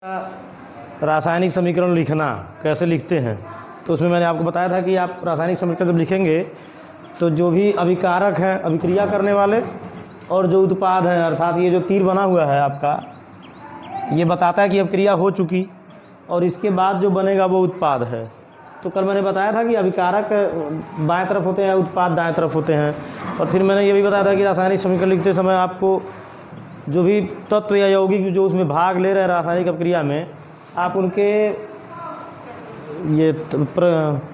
रासायनिक समीकरण लिखना कैसे लिखते हैं, तो उसमें मैंने आपको बताया था कि आप रासायनिक समीकरण जब लिखेंगे तो जो भी अभिकारक हैं, अभिक्रिया करने वाले, और जो उत्पाद हैं, अर्थात ये जो तीर बना हुआ है आपका, ये बताता है कि अभिक्रिया हो चुकी और इसके बाद जो बनेगा वो उत्पाद है। तो कल मैंने बताया था कि अभिकारक बाएं तरफ होते हैं, उत्पाद दाएं तरफ होते हैं। और फिर मैंने ये भी बताया था कि रासायनिक समीकरण लिखते समय आपको जो भी तत्व या यौगिक जो उसमें भाग ले रहे हैं रासायनिक अभिक्रिया में, आप उनके ये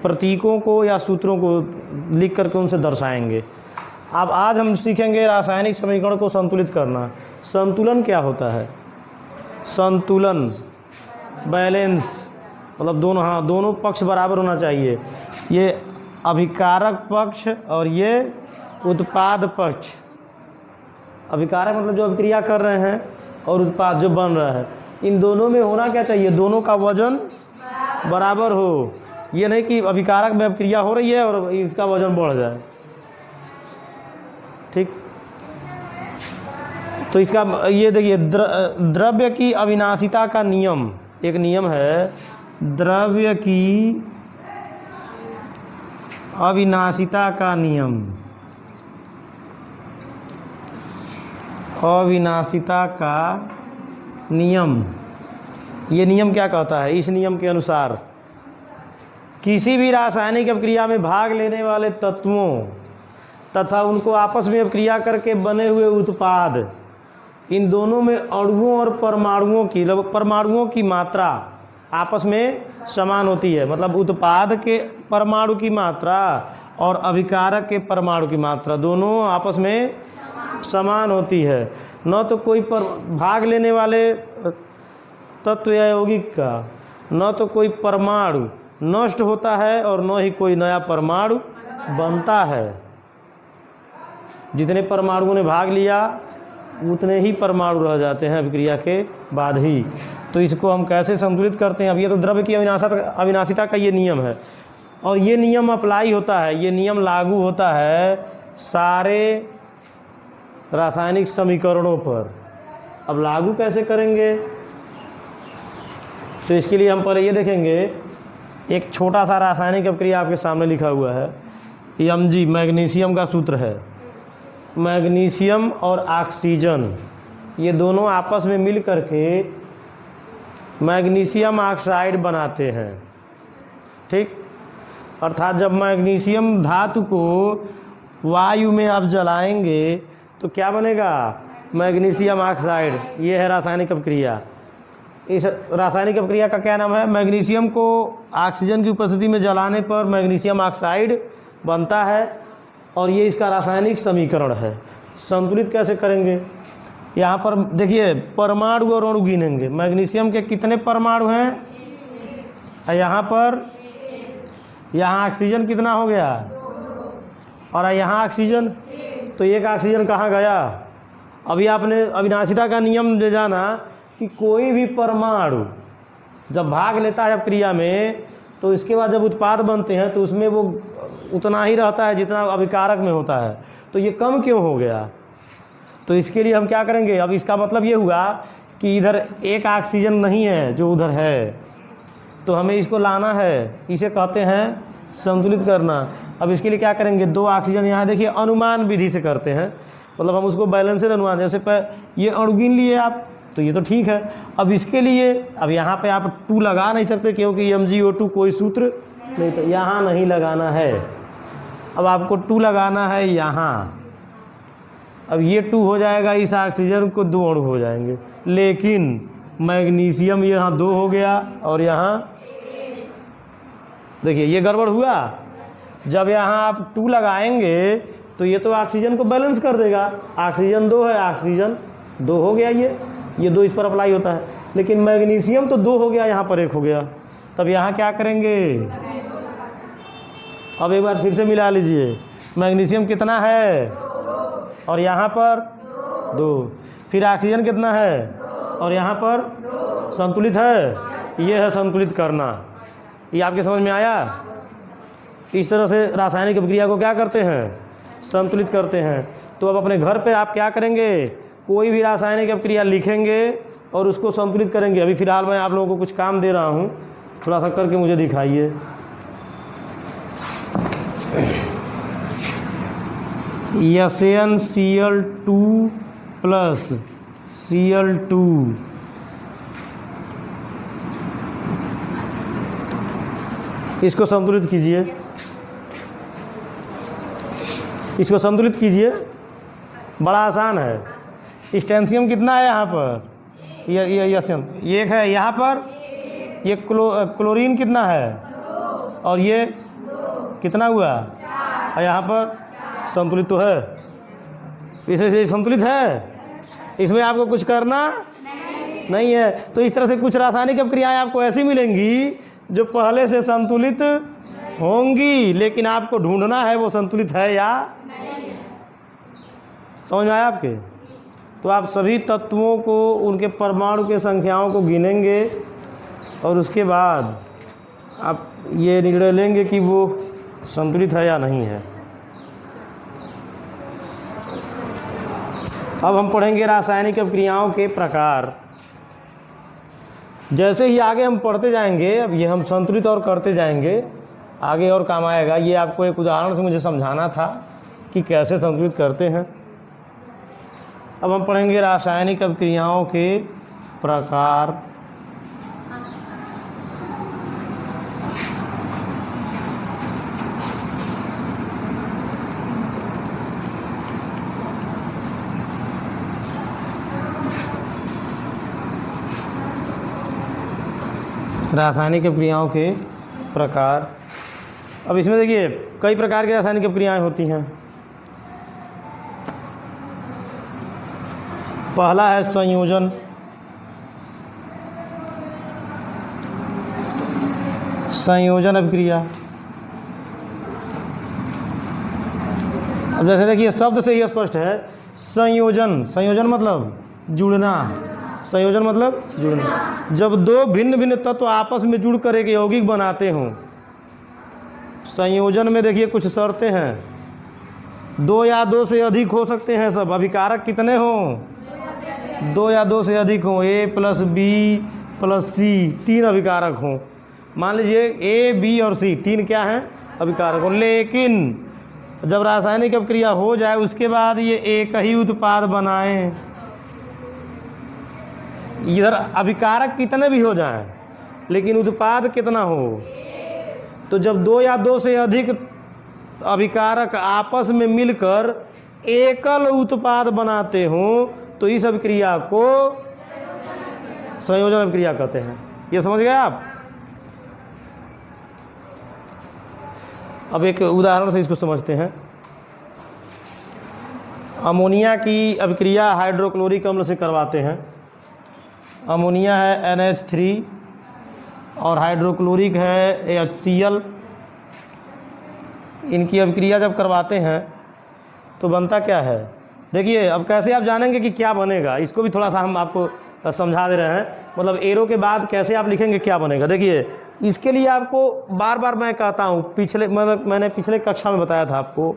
प्रतीकों को या सूत्रों को लिख करके उनसे दर्शाएंगे। अब आज हम सीखेंगे रासायनिक समीकरण को संतुलित करना। संतुलन क्या होता है? संतुलन, बैलेंस, मतलब दोनों पक्ष बराबर होना चाहिए। ये अभिकारक पक्ष और ये उत्पाद पक्ष। अभिकारक मतलब जो अभिक्रिया कर रहे हैं और उत्पाद जो बन रहा है, इन दोनों में होना क्या चाहिए? दोनों का वजन बराबर हो। ये नहीं कि अभिकारक में अभिक्रिया हो रही है और इसका वजन बढ़ जाए। ठीक, तो इसका ये देखिए, द्रव्य की अविनाशिता का नियम, एक नियम है, द्रव्य की अविनाशिता का नियम। अविनाशिता का नियम, ये नियम क्या कहता है? इस नियम के अनुसार किसी भी रासायनिक अभिक्रिया में भाग लेने वाले तत्वों तथा उनको आपस में अभिक्रिया करके बने हुए उत्पाद, इन दोनों में अणुओं और परमाणुओं की मात्रा आपस में समान होती है। मतलब उत्पाद के परमाणु की मात्रा और अभिकारक के परमाणु की मात्रा दोनों आपस में समान होती है। न तो कोई भाग लेने वाले तत्व या यौगिक का, न तो कोई परमाणु नष्ट होता है और न ही कोई नया परमाणु बनता है। जितने परमाणुओं ने भाग लिया उतने ही परमाणु रह जाते हैं अभिक्रिया के बाद ही। तो इसको हम कैसे संतुलित करते हैं? अब ये तो द्रव्य की अविनाशिता का ये नियम है, और ये नियम अप्लाई होता है, ये नियम लागू होता है सारे रासायनिक समीकरणों पर। अब लागू कैसे करेंगे? तो इसके लिए हम पहले ये देखेंगे, एक छोटा सा रासायनिक अभिक्रिया आपके सामने लिखा हुआ है, Mg, मैग्नीशियम का सूत्र है। मैग्नीशियम और ऑक्सीजन, ये दोनों आपस में मिल करके मैग्नीशियम ऑक्साइड बनाते हैं। ठीक, अर्थात जब मैग्नीशियम धातु को वायु में आप जलाएंगे तो क्या बनेगा? Magnesium oxide. ये है रासायनिक अभिक्रिया। इस रासायनिक अभिक्रिया का क्या नाम है? मैग्नीशियम को ऑक्सीजन की उपस्थिति में जलाने पर मैग्नीशियम ऑक्साइड बनता है, और ये इसका रासायनिक समीकरण है। संतुलित कैसे करेंगे? यहाँ पर देखिए, परमाणु और अणु गिनेंगे। मैग्नीशियम के कितने परमाणु हैं? यहाँ पर, यहाँ ऑक्सीजन कितना हो गया? और यहाँ ऑक्सीजन, तो एक ऑक्सीजन कहाँ गया? अभी आपने अविनाशिता का नियम दे जाना कि कोई भी परमाणु जब भाग लेता है अभिक्रिया में, तो इसके बाद जब उत्पाद बनते हैं तो उसमें वो उतना ही रहता है जितना अभिकारक में होता है। तो ये कम क्यों हो गया? तो इसके लिए हम क्या करेंगे? अब इसका मतलब ये हुआ कि इधर एक ऑक्सीजन नहीं है जो उधर है, तो हमें इसको लाना है। इसे कहते हैं संतुलित करना। अब इसके लिए क्या करेंगे? दो ऑक्सीजन यहाँ देखिए, अनुमान विधि से करते हैं, मतलब हम उसको बैलेंसड अनुमान, जैसे ये अणु गिन लिए आप, तो ये तो ठीक है। अब इसके लिए, अब यहाँ पे आप 2 लगा नहीं सकते क्योंकि MgO2 कोई सूत्र नहीं, तो यहाँ नहीं लगाना है। अब आपको 2 लगाना है यहाँ। अब ये 2 हो जाएगा, इस ऑक्सीजन को 2 अणु हो जाएंगे। लेकिन मैग्नीशियम यहाँ 2 हो गया और यहाँ देखिए ये गड़बड़ हुआ। जब यहाँ आप 2 लगाएंगे तो ये तो ऑक्सीजन को बैलेंस कर देगा। ऑक्सीजन 2 है, ऑक्सीजन 2 हो गया, ये 2 इस पर अप्लाई होता है। लेकिन मैग्नीशियम तो 2 हो गया, यहाँ पर 1 हो गया। तब यहाँ क्या करेंगे? अब एक बार फिर से मिला लीजिए, मैग्नीशियम कितना है और यहाँ पर 2, फिर ऑक्सीजन कितना है और यहाँ पर संतुलित है। ये है संतुलित करना। ये आपके समझ में आया? इस तरह से रासायनिक अभिक्रिया को क्या करते हैं? संतुलित करते हैं। तो अब अपने घर पे आप क्या करेंगे? कोई भी रासायनिक अभिक्रिया लिखेंगे और उसको संतुलित करेंगे। अभी फ़िलहाल मैं आप लोगों को कुछ काम दे रहा हूँ, थोड़ा सा करके मुझे दिखाइए। SnCl2 प्लस Cl2 इसको संतुलित कीजिए, इसको संतुलित कीजिए, बड़ा आसान है। स्टेंशियम कितना है यहाँ पर, ये एक है, यहाँ पर ये क्लोरीन कितना है, और ये कितना हुआ, और यहाँ पर संतुलित तो है, इसे संतुलित है, इसमें आपको कुछ करना नहीं है। तो इस तरह से कुछ रासायनिक अभिक्रियाएं आपको ऐसी मिलेंगी जो पहले से संतुलित होंगी, लेकिन आपको ढूंढना है वो संतुलित है या नहीं। समझ में आया आपके? तो आप सभी तत्वों को, उनके परमाणु के संख्याओं को गिनेंगे और उसके बाद आप ये निर्णय लेंगे कि वो संतुलित है या नहीं है। अब हम पढ़ेंगे रासायनिक अभिक्रियाओं के प्रकार। जैसे ही आगे हम पढ़ते जाएंगे, अब ये हम संतुलित और करते जाएंगे, आगे और काम आएगा। ये आपको एक उदाहरण से मुझे समझाना था कि कैसे संतुलित करते हैं। अब हम पढ़ेंगे रासायनिक अभिक्रियाओं के प्रकार। रासायनिक अभिक्रियाओं के प्रकार। अब इसमें देखिए कई प्रकार की रासायनिक अभिक्रियाएं होती हैं। पहला है संयोजन। संयोजन अभिक्रिया। अब जैसे देखिए शब्द से ही स्पष्ट है, संयोजन। संयोजन मतलब जुड़ना, संयोजन मतलब जुड़ना। जब दो भिन्न भिन्न तत्व आपस में जुड़कर एक यौगिक बनाते हों। संयोजन में देखिए कुछ शर्तें हैं, 2 या 2 से अधिक हो सकते हैं सब। अभिकारक कितने हों, 2 या 2 से अधिक हों। A plus B plus C 3 अभिकारक हों। मान लीजिए A, B और C 3 क्या हैं, अभिकारक हों। लेकिन जब रासायनिक अभिक्रिया हो जाए उसके बाद ये एक ही उत्पाद बनाएं, इधर अभिकारक कितने भी हो जाएं लेकिन उत्पाद कितना हो। तो जब 2 या 2 से अधिक अभिकारक आपस में मिलकर एकल उत्पाद बनाते हों तो इस अभिक्रिया को संयोजन अभिक्रिया कहते हैं। ये समझ गए आप? अब एक उदाहरण से इसको समझते हैं। अमोनिया की अभिक्रिया हाइड्रोक्लोरिक अम्ल से करवाते हैं। अमोनिया है NH3 और हाइड्रोक्लोरिक है HCl। इनकी अभिक्रिया जब करवाते हैं तो बनता क्या है, देखिए। अब कैसे आप जानेंगे कि क्या बनेगा, इसको भी थोड़ा सा हम आपको समझा दे रहे हैं। मतलब एरो के बाद कैसे आप लिखेंगे क्या बनेगा। देखिए इसके लिए आपको बार बार मैं कहता हूँ, मैंने पिछले कक्षा में बताया था आपको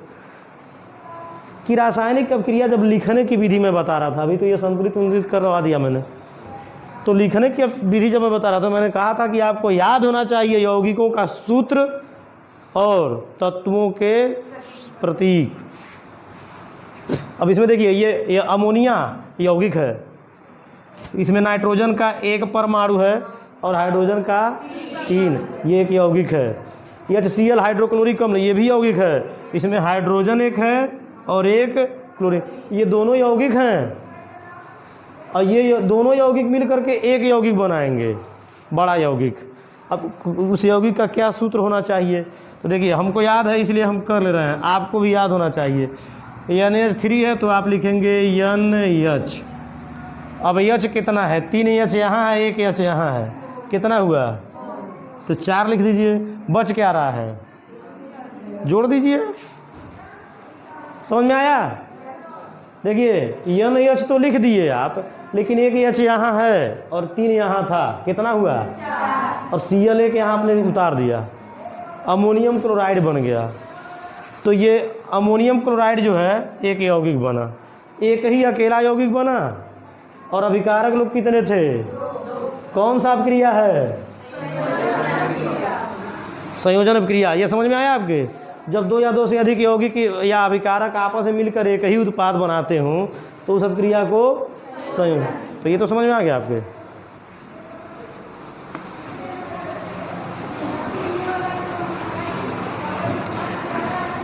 कि रासायनिक अभिक्रिया जब लिखने की विधि में बता रहा था, अभी तो ये संतुलित करवा दिया मैंने, तो लिखने की विधि जब मैं बता रहा था मैंने कहा था कि आपको याद होना चाहिए यौगिकों का सूत्र और तत्वों के प्रतीक। अब इसमें देखिए ये अमोनिया यौगिक है, इसमें नाइट्रोजन का 1 परमाणु है और हाइड्रोजन का 3, ये एक यौगिक है। HCl हाइड्रोक्लोरिक अम्ल ये भी यौगिक है, इसमें हाइड्रोजन 1 है और 1 क्लोरीन, ये दोनों यौगिक हैं। और ये दोनों यौगिक मिल करके एक यौगिक बनाएंगे, बड़ा यौगिक। अब उस यौगिक का क्या सूत्र होना चाहिए, तो देखिए हमको याद है इसलिए हम कर ले रहे हैं, आपको भी याद होना चाहिए। NH3 है तो आप लिखेंगे NH। अब H कितना है, 3 H यहाँ है, 1 H यहाँ है, कितना हुआ, तो 4 लिख दीजिए। बच क्या रहा है, जोड़ दीजिए। समझ में आया? देखिए NH तो लिख दिए आप, लेकिन 1 H यहाँ है और 3 यहाँ था, कितना हुआ, और Cl एक यहाँ आपने उतार दिया, अमोनियम क्लोराइड बन गया। तो ये अमोनियम क्लोराइड जो है एक यौगिक बना, एक ही अकेला यौगिक बना, और अभिकारक लोग कितने थे? कौन सा क्रिया है? संयोजन क्रिया। ये समझ में आया आपके? जब दो या दो से अधिक यौगिक या अभिकारक आपस में मिलकर एक ही उत्पाद बनाते हों तो उस क्रिया को संयोजन। तो ये तो समझ में आ गया आपके।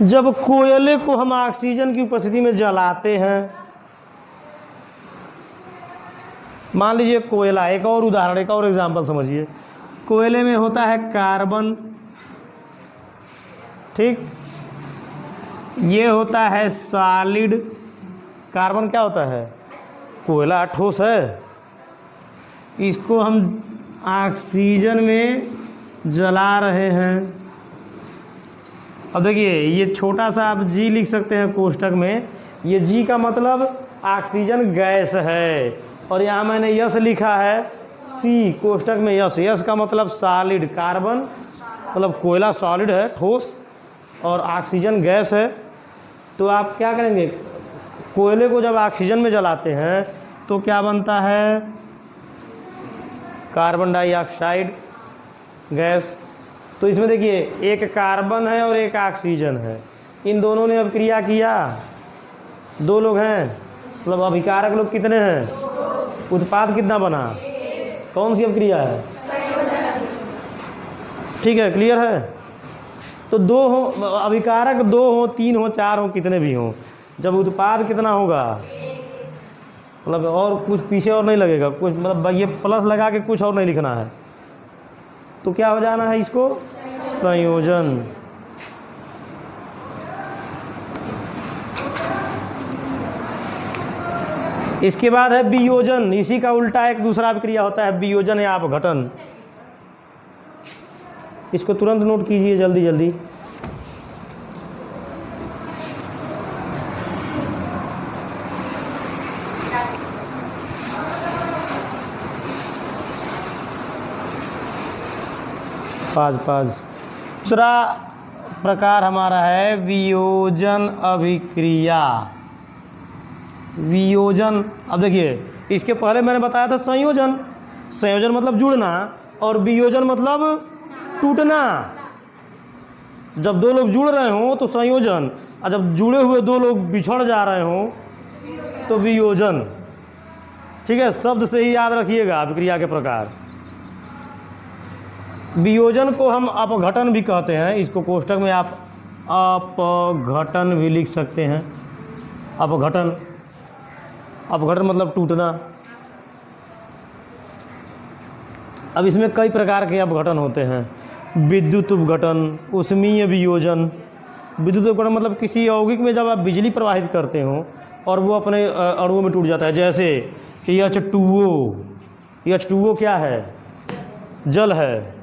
जब कोयले को हम ऑक्सीजन की उपस्थिति में जलाते हैं, मान लीजिए कोयला, एक और उदाहरण, एक और एग्जांपल समझिए। कोयले में होता है कार्बन, ठीक, ये होता है सॉलिड। कार्बन क्या होता है? कोयला ठोस है। इसको हम ऑक्सीजन में जला रहे हैं। अब देखिए, ये छोटा सा आप जी लिख सकते हैं कोष्टक में। ये जी का मतलब ऑक्सीजन गैस है, और यहाँ मैंने यस लिखा है सी कोष्टक में। यस, यस का मतलब सॉलिड। कार्बन मतलब कोयला सॉलिड है, ठोस, और ऑक्सीजन गैस है। तो आप क्या करेंगे? कोयले को जब ऑक्सीजन में जलाते हैं तो क्या बनता है? Carbon dioxide gas. तो इसमें देखिए, एक कार्बन है और एक ऑक्सीजन है। इन दोनों ने अब क्रिया किया, दो लोग हैं, मतलब अभिकारक लोग कितने हैं? उत्पाद कितना बना? कौन सी अब क्रिया है? ठीक है, क्लियर है? तो दो हो अभिकारक, दो हो, तीन हो, चार हो, कितने भी हों, जब उत्पाद कितना होगा, मतलब और कुछ पीछे और नहीं लगेगा कुछ, मतलब ये प्लस लगा के कुछ और नहीं लिखना है, तो क्या हो जाना है इसको? संयोजन। इसके बाद है वियोजन। इसी का उल्टा एक दूसरा क्रिया होता है वियोजन या अपघटन। इसको तुरंत नोट कीजिए, जल्दी जल्दी। पाँच। दूसरा प्रकार हमारा है वियोजन अभिक्रिया। वियोजन, अब देखिए, इसके पहले मैंने बताया था संयोजन। संयोजन मतलब जुड़ना, और वियोजन मतलब टूटना। जब दो लोग जुड़ रहे हों तो संयोजन, और जब जुड़े हुए दो लोग बिछड़ जा रहे हों तो वियोजन। ठीक है, शब्द से ही याद रखिएगा अभिक्रिया के प्रकार। वियोजन को हम अपघटन भी कहते हैं। इसको कोष्टक में आप अपघटन भी लिख सकते हैं। अपघटन, अपघटन मतलब टूटना। अब इसमें कई प्रकार के अपघटन होते हैं। विद्युत उपघटन, ऊष्मीय वियोजन। विद्युत उपघटन मतलब किसी यौगिक में जब आप बिजली प्रवाहित करते हो और वो अपने अणुओं में टूट जाता है, जैसे H2O। H2O क्या है? जल है।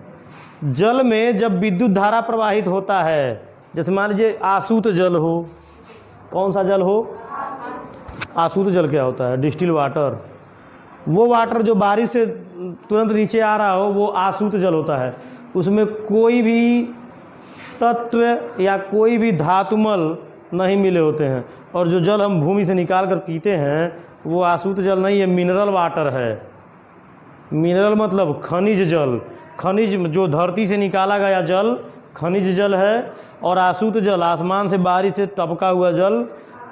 जल में जब विद्युत धारा प्रवाहित होता है, जैसे मान लीजिए आसूत जल हो। कौन सा जल हो? आसूत जल क्या होता है? Distil water. वो वाटर जो बारिश से तुरंत नीचे आ रहा हो वो आसूत जल होता है। उसमें कोई भी तत्व या कोई भी धातुमल नहीं मिले होते हैं, और जो जल हम भूमि से निकाल कर पीते हैं वो आसूत जल नहीं है, मिनरल वाटर है। मिनरल मतलब खनिज जल। खनिज जो धरती से निकाला गया जल खनिज जल है, और आसूत जल आसमान से बारिश से टपका हुआ जल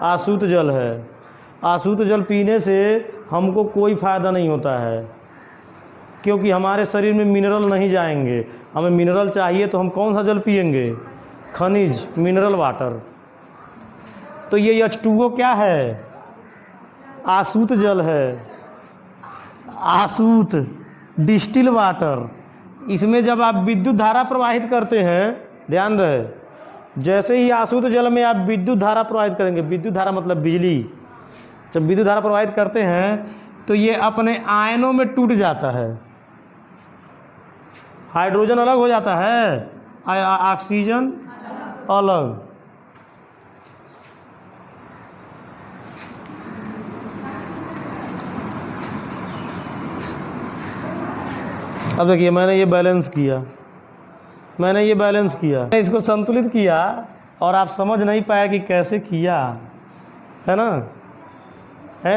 आसूत जल है। आसूत जल पीने से हमको कोई फ़ायदा नहीं होता है, क्योंकि हमारे शरीर में मिनरल नहीं जाएंगे। हमें मिनरल चाहिए तो हम कौन सा जल पिएंगे? खनिज, मिनरल वाटर। तो ये H2O क्या है? आसूत जल है। आसूत, डिस्टिल वाटर। इसमें जब आप विद्युत धारा प्रवाहित करते हैं, ध्यान रहे, जैसे ही आसूत जल में आप विद्युत धारा प्रवाहित करेंगे, विद्युत धारा मतलब बिजली, जब विद्युत धारा प्रवाहित करते हैं तो ये अपने आयनों में टूट जाता है। हाइड्रोजन अलग हो जाता है, ऑक्सीजन अलग। अब देखिए, मैंने ये बैलेंस किया, मैंने इसको संतुलित किया, और आप समझ नहीं पाए कि कैसे किया, है ना? है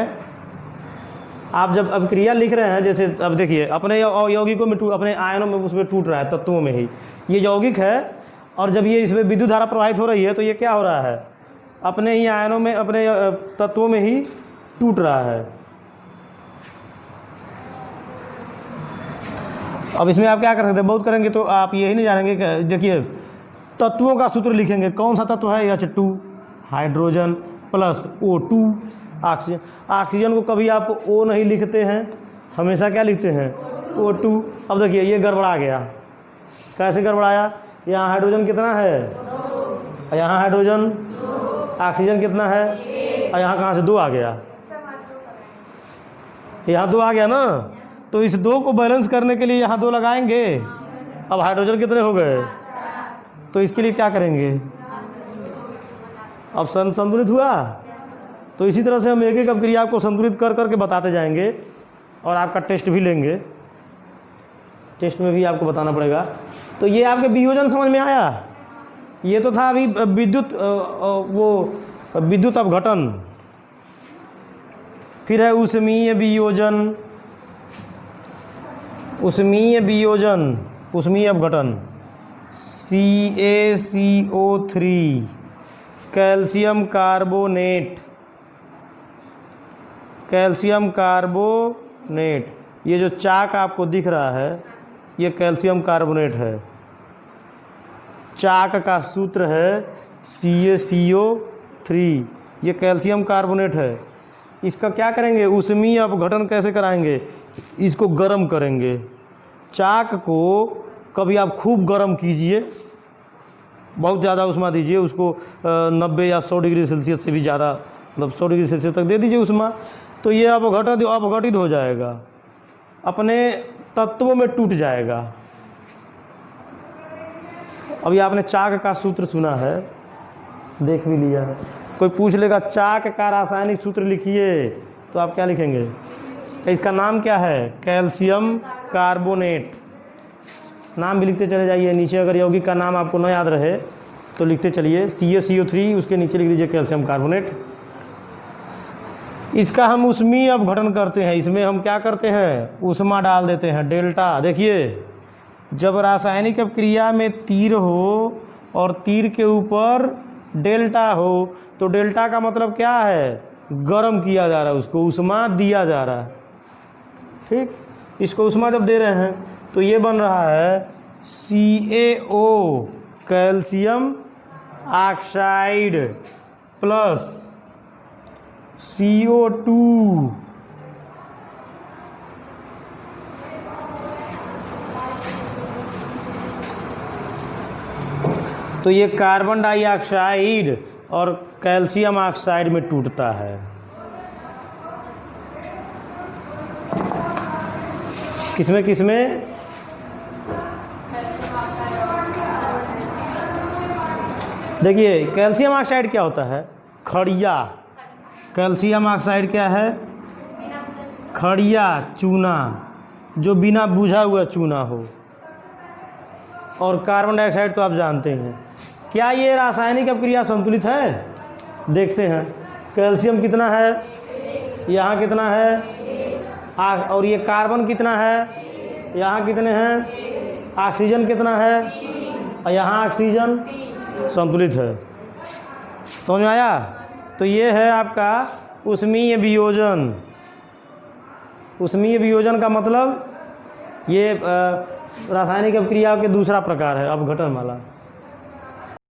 आप जब अब क्रिया लिख रहे हैं, जैसे अब देखिए अपने यौगिकों में अपने आयनों में उसमें टूट रहा है, तत्वों में ही ये यौगिक है, और जब ये इसमें विद्युत धारा प्रवाहित हो रही है तो ये क्या हो रहा है, अपने ही आयनों में, अपने तत्वों में ही टूट रहा है। अब इसमें आप क्या कर सकते हैं, बहुत करेंगे तो आप यही नहीं जानेंगे कि देखिए तत्वों का सूत्र लिखेंगे, कौन सा तत्व है, H2 hydrogen plus O2 oxygen. Oxygen को कभी आप O नहीं लिखते हैं, हमेशा क्या लिखते हैं, O2। अब देखिए ये गड़बड़ा गया, कैसे गड़बड़ाया, यहाँ हाइड्रोजन कितना है, यहाँ हाइड्रोजन, ऑक्सीजन कितना है, और यहाँ कहाँ से 2 आ गया, यहाँ 2 आ गया ना, तो इस 2 को बैलेंस करने के लिए यहाँ 2 लगाएंगे। अब हाइड्रोजन कितने हो गए, तो इसके लिए क्या करेंगे, अब संतुलित हुआ। तो इसी तरह से हम एक एक अब क्रिया को संतुलित कर करके बताते जाएंगे, और आपका टेस्ट भी लेंगे, टेस्ट में भी आपको बताना पड़ेगा। तो ये आपके वियोजन समझ में आया, ये तो था अभी विद्युत विद्युत अपघटन। फिर है ऊष्मीय वियोजन, ऊष्मीय वियोजन, ऊष्मीय अपघटन, CaCO3 calcium carbonate, calcium carbonate, ये जो चाक आपको दिख रहा है ये कैल्शियम कार्बोनेट है। चाक का सूत्र है CaCO3, ये कैल्शियम कार्बोनेट है। इसका क्या करेंगे, ऊष्मीय अपघटन कैसे कराएंगे, इसको गर्म करेंगे। चाक को कभी आप खूब गर्म कीजिए, बहुत ज़्यादा उष्मा दीजिए उसको, 90 या 100 डिग्री सेल्सियस से भी ज़्यादा, मतलब 100 डिग्री सेल्सियस तक दे दीजिए उष्मा, तो ये अपघटित हो जाएगा, अपने तत्वों में टूट जाएगा। अभी आपने चाक का सूत्र सुना है, देख भी लिया है, कोई पूछ लेगा चाक का रासायनिक सूत्र लिखिए, तो आप क्या लिखेंगे, इसका नाम क्या है, कैल्शियम कार्बोनेट। नाम भी लिखते चले जाइए, नीचे अगर यौगिक का नाम आपको न याद रहे तो लिखते चलिए CaCO3, उसके नीचे लिख दीजिए कैल्शियम कार्बोनेट। इसका हम ऊष्मीय अपघटन करते हैं, इसमें हम क्या करते हैं, ऊष्मा डाल देते हैं, डेल्टा। देखिए जब रासायनिक अपक्रिया में तीर हो और तीर के ऊपर डेल्टा हो, तो डेल्टा का मतलब क्या है, गर्म किया जा रहा है, उसको ऊष्मा दिया जा रहा है। ठीक, इसको ऊष्मा जब दे रहे हैं तो ये बन रहा है CaO calcium oxide plus CO2। तो ये कार्बन डाइऑक्साइड और कैल्शियम ऑक्साइड में टूटता है। किसमें किसमें, देखिए कैल्शियम ऑक्साइड क्या होता है, खड़िया। कैल्शियम ऑक्साइड क्या है, खड़िया चूना, जो बिना बुझा हुआ चूना हो। और कार्बन डाइऑक्साइड तो आप जानते हैं। क्या ये रासायनिक अपक्रिया संतुलित है, देखते हैं। कैल्शियम कितना है, यहाँ कितना है, और ये कार्बन कितना है, यहाँ कितने हैं, ऑक्सीजन कितना है, और यहाँ ऑक्सीजन, संतुलित है। समझ में आया। तो ये है आपका ऊष्मीय वियोजन। ऊष्मीय वियोजन का मतलब ये रासायनिक अपक्रिया के दूसरा प्रकार है, अपघटन वाला।